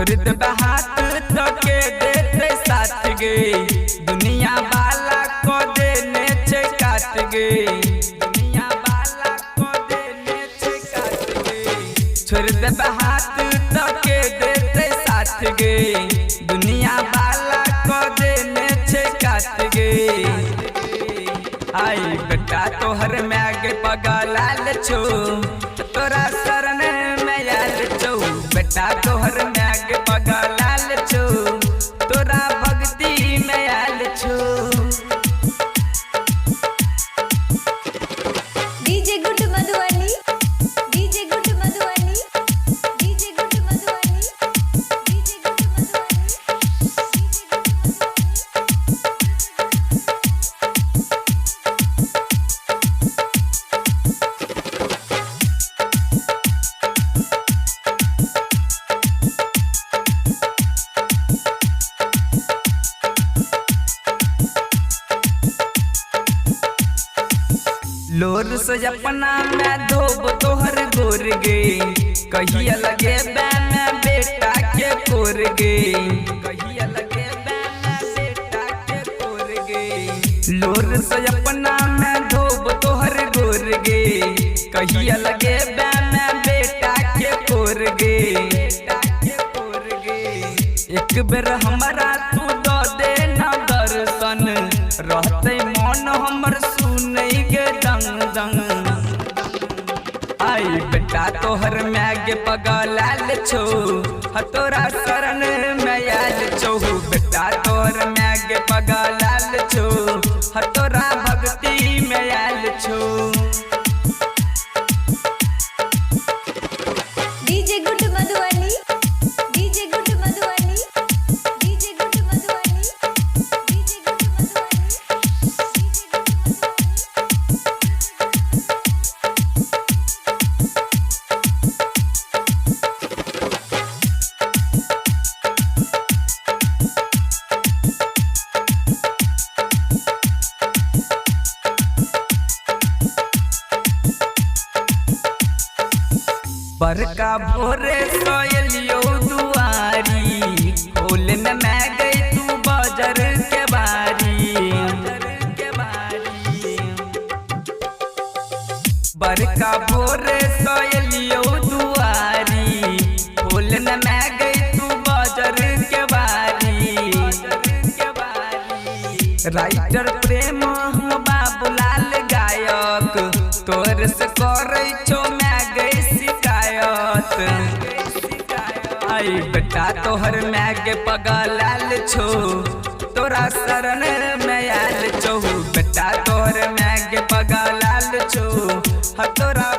छोड़ दे हाथ तो के देते साथ गे दुनिया वाला को देने छे काट गे दुनिया वाला को देने छे काट गे छोड़ दे हाथ तो के देते साथ गे दुनिया वाला को देने छे काट गे आई बेटा तोहर मैग पगलाल छो तोरा शरण में आल छो बेटा तोहर मैग पगलाल छो तोरा भक्ति में आल छो। DJ good Madhubani DJ good Madhubani DJ good Madhubani DJ good Madhubani. लोर से अपना मैं धोब तोहर गोर गे कहिया लगे मैं बेटा के कोर गे कहिया लगे मैं बेटा के कोर गे लोर से अपना मैं धोब तोहर गोर गे कहिया लगे मैं बेटा के कोर गे बेटा के कोर गे एक बेर हमारा तू दो दे ना दर्शन रहते मन हमर सुनै गे दंग दंग आई बेटा तोहर मैग पगलाल छो तोरा शरण में आल छो बेटा तोहर मैग पगलाल छो तोरा भक्ति में आल छो। DJ good Madhubani DJ good Madhubani DJ good Madhubani DJ good Madhubani. बरका भोरे सोयलियो दुआरी खोल में मैं गई तू बाजार के बारी बरका भोरे सोयलियो दुआरी खोल में मैं गई तू बाजार के बारी राइटर प्रेम बाबूलाल गायक तोर से करे छो मैं गई शिकायत आई बेटा तोहर मैग पगलाल छो तोरा शरण में आल छो बेटा तोहर मैग पगलाल छो तोरा